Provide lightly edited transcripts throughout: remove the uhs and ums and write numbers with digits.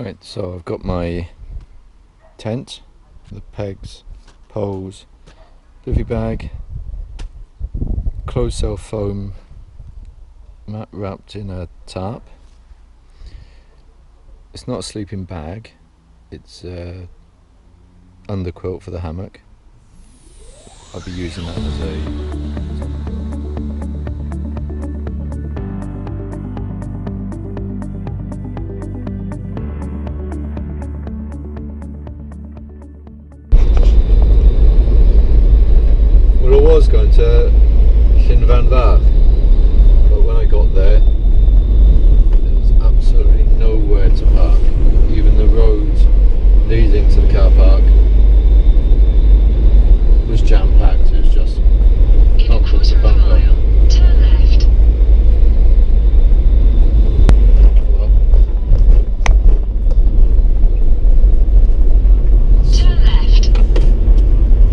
Right, so I've got my tent, the pegs, poles, bivy bag, closed cell foam mat wrapped in a tarp. It's not a sleeping bag, it's underquilt for the hammock. I'll be using that as a well, I was going to Llyn Fan Fach, but when I got there, there was absolutely nowhere to park. Even the road leading to the car park was jam-packed. It was just not good to bunker. Turn left. Well, Turn left.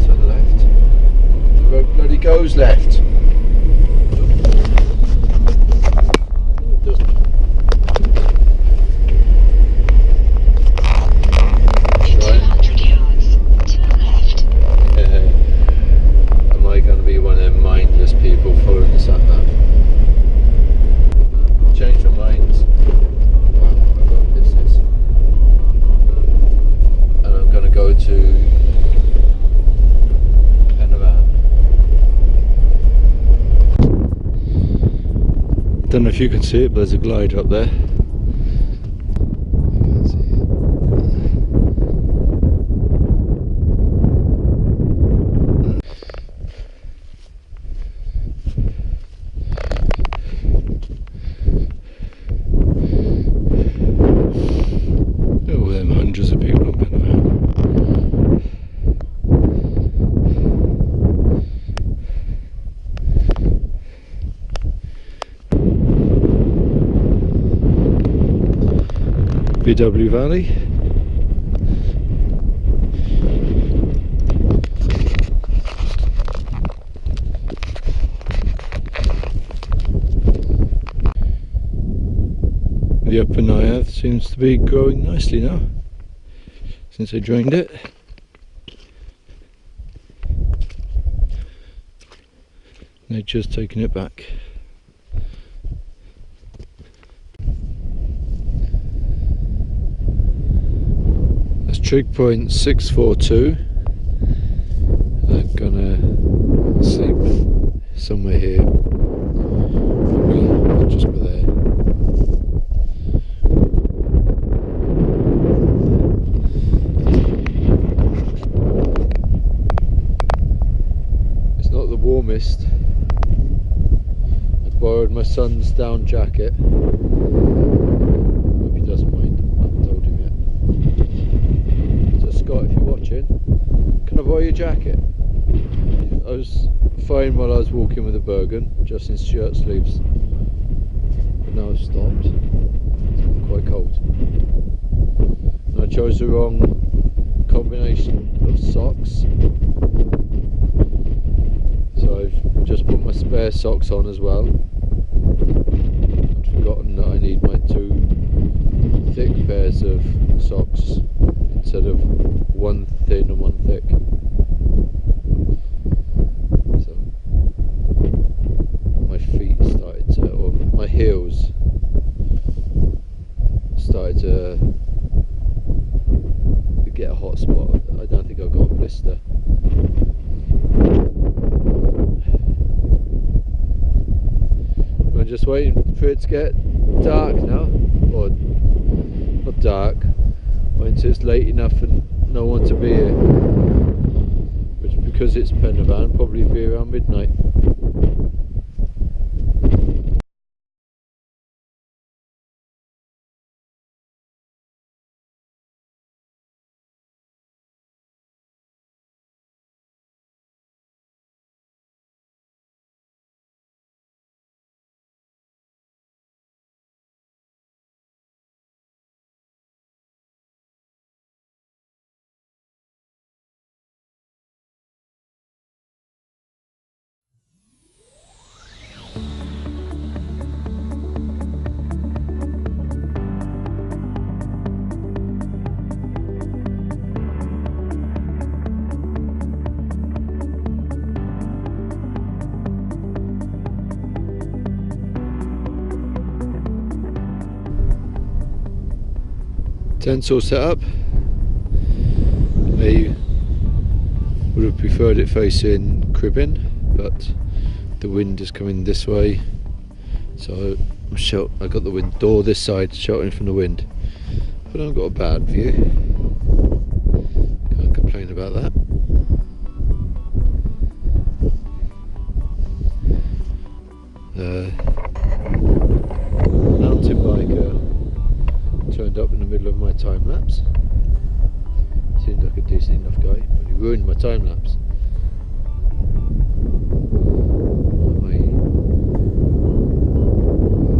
turn left. The road bloody goes left. No, it doesn't. In 200 yards, turn left. Am I going to be one of them mindless people following the sat nav? Change my mind. Wow, I've got business. And I'm going to go to Don't know if you can see it, but there's a glider up there. I can't see it. Oh, them hundreds of people on Benavan. BW Valley. The upper Naiath seems to be growing nicely now, since I drained it. Nature's taking it back. That's Trig point 642. I'm gonna sleep somewhere here, probably just by there. It's not the warmest. I borrowed my son's down jacket. Hope he doesn't mind. I haven't told him yet. So Scott, if you're watching, can I borrow your jacket? I was fine while I was walking with a Bergen, just in shirt sleeves. But now I've stopped. It's quite cold. And I chose the wrong combination of socks. So I've just put my spare socks on as well. I'd forgotten that I need my two thick pairs of socks instead of one thin and one thick. So my feet started to, or my heels started to get a hot spot. I don't think I've got a blister. I'm just waiting for it to get dark now, or not dark, waiting until it's late enough and no one to be here, which because it's Benavan probably be around midnight. Tent's all set up. I would have preferred it facing cribbing, but the wind is coming this way, so I got the wind door this side sheltering from the wind, but I've got a bad view. Can't complain about that. Mountain biker turned up in the middle of my time lapse. Seemed like a decent enough guy, but he ruined my time lapse.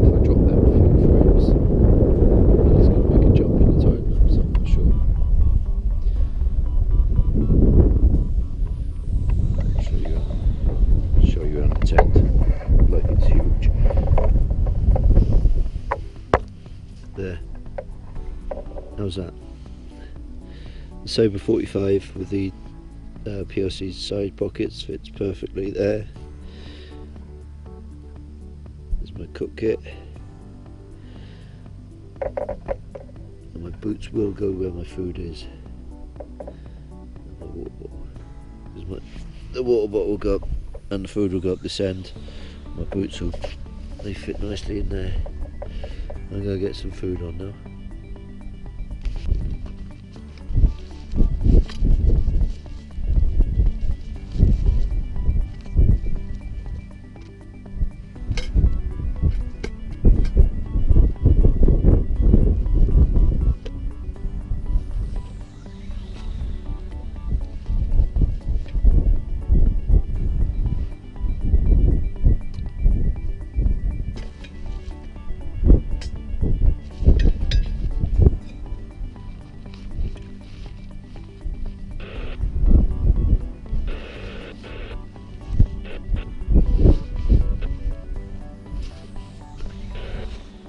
If I drop them a few frames, then he's going to make a jump in the time lapse, I'm not sure. I'll show you around the tent. Like, it's huge. There. How's that? The Sabre 45 with the PLC side pockets fits perfectly there. There's my cook kit. And my boots will go where my food is. And my water bottle. The water bottle will go up and the food will go up this end. My boots they fit nicely in there. I'm going to get some food on now.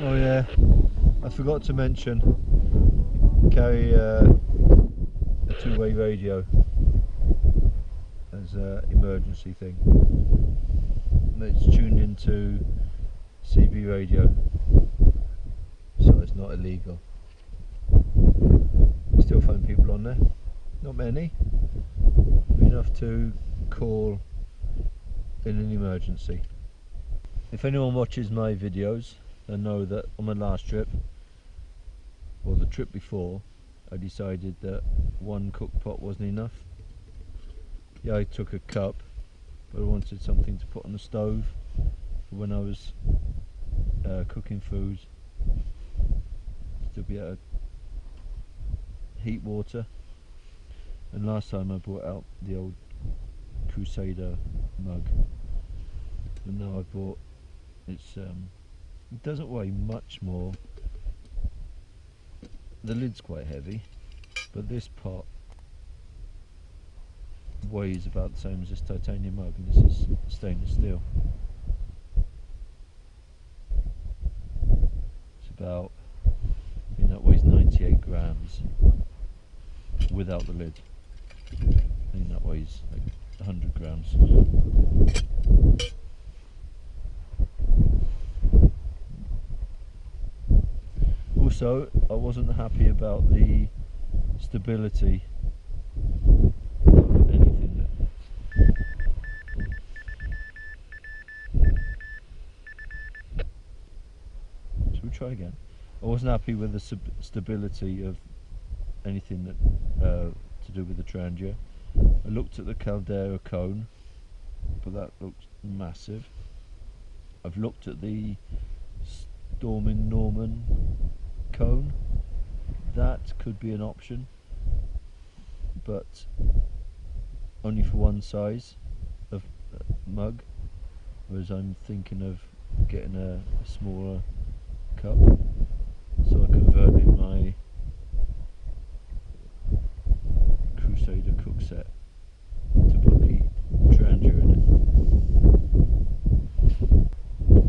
Oh yeah, I forgot to mention, carry a two-way radio as an emergency thing. It's tuned into CB radio, so it's not illegal. Still find people on there, not many, enough to call in an emergency. If anyone watches my videos, I know that on my last trip, or the trip before, I decided that one cook pot wasn't enough. Yeah, I took a cup, but I wanted something to put on the stove for when I was cooking food, to be able to heat water. And last time I brought out the old Crusader mug, and now I bought, it doesn't weigh much more. The lid's quite heavy, but this pot weighs about the same as this titanium mug, and this is stainless steel. It's about, I think that weighs 98 grams without the lid. I think that weighs like 100 grams. Also, I wasn't happy about the stability of anything. Should we try again? I wasn't happy with the stability of anything that to do with the Trangia. I looked at the Caldera cone, but that looks massive. I've looked at the Stormin Norman cone. That could be an option, but only for one size of mug, whereas I'm thinking of getting a smaller cup, so I converted my Crusader cook set to put the Trangia in it.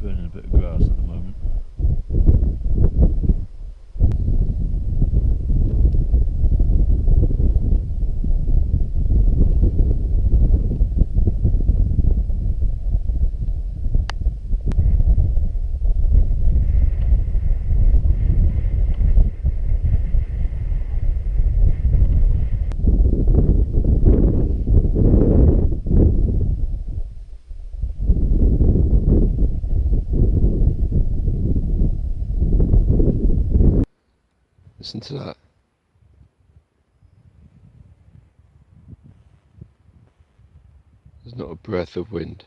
Burning a bit of grass at the moment. Listen to that. There's not a breath of wind.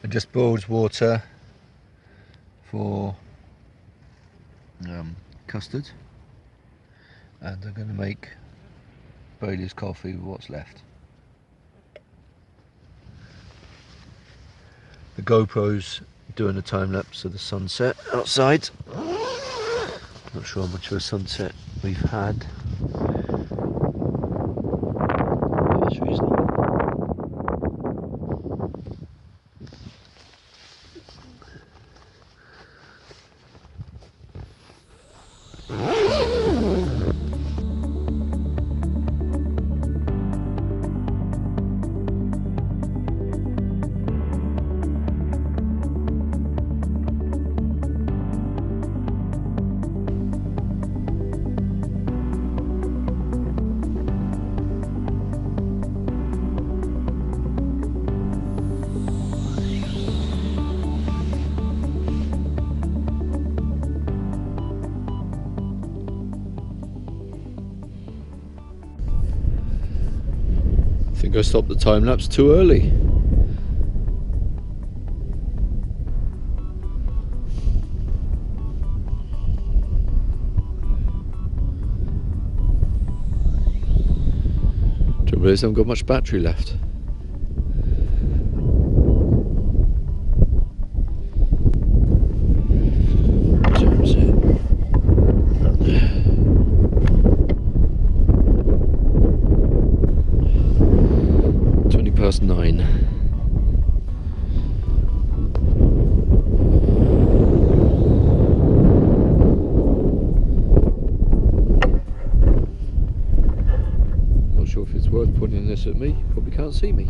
I just boiled water for custard, and I'm going to make Bailey's coffee with what's left. The GoPro's doing a time lapse of the sunset outside. Not sure how much of a sunset we've had. It's reasonable. I think I stopped the time lapse too early. Trouble is, I haven't got much battery left. Past 9. Not sure if it's worth pointing this at me. Probably can't see me.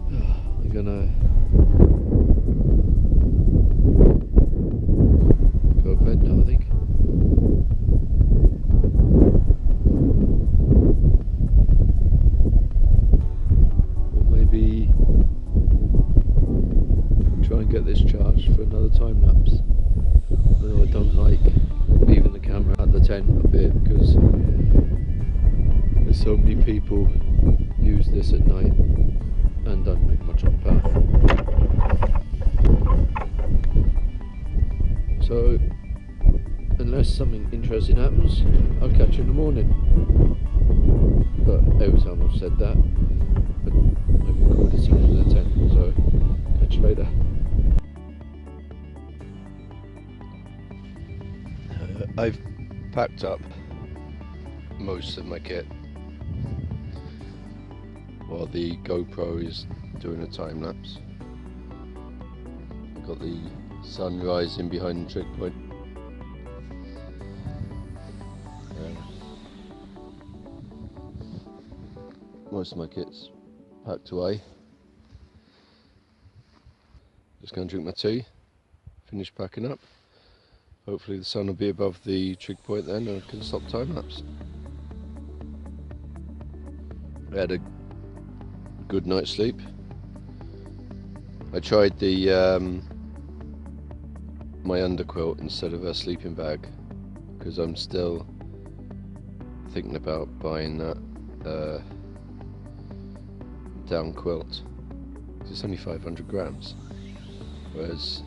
I'm gonna go to bed now, I think. Try and get this charged for another time lapse. Although I don't like leaving the camera at the tent a bit because there's so many people use this at night and don't make much of a path. So unless something interesting happens, I'll catch you in the morning. But every time I've said that, I've recorded something in the tent, so catch you later. I've packed up most of my kit while the GoPro is doing a time lapse. I've got the sun rising behind the trig point. Most of my kit's packed away. Just going to drink my tea, finish packing up. Hopefully the sun will be above the trig point then and I can stop time lapse. I had a good night's sleep. I tried the my underquilt instead of a sleeping bag because I'm still thinking about buying that down quilt. It's only 500 grams, whereas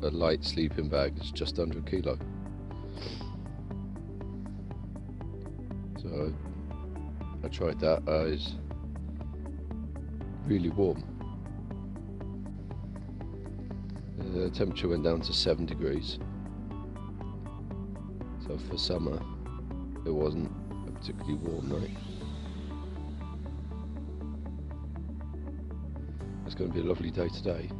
a light sleeping bag is just under a kilo. So I tried that. It's really warm. The temperature went down to 7 degrees. So for summer, it wasn't a particularly warm night. It's going to be a lovely day today.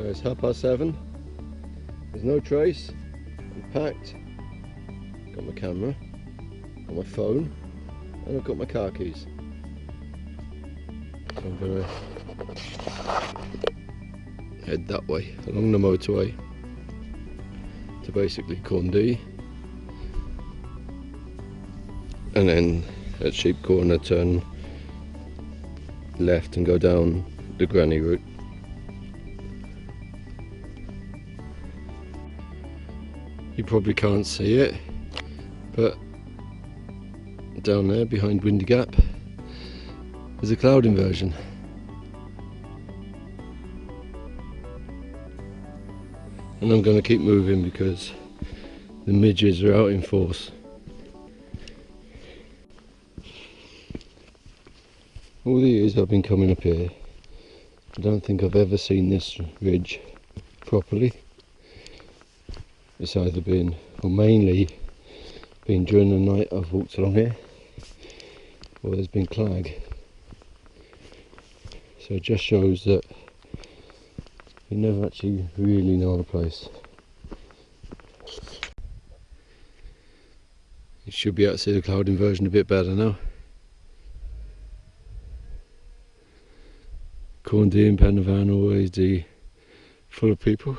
It's 7:30. There's no trace. I'm packed. Got my camera, got my phone, and I've got my car keys. So I'm gonna head that way along the motorway to basically Corndee, and then at Sheep Corner turn left and go down the granny route. You probably can't see it, but down there behind Windy Gap there's a cloud inversion. And I'm going to keep moving because the midges are out in force. All the years I've been coming up here, I don't think I've ever seen this ridge properly. It's either been, or mainly been during the night I've walked along here, or there's been clag. So it just shows that you never actually really know a place. You should be able to see the cloud inversion a bit better now. Corndee and Pendervan always full of people.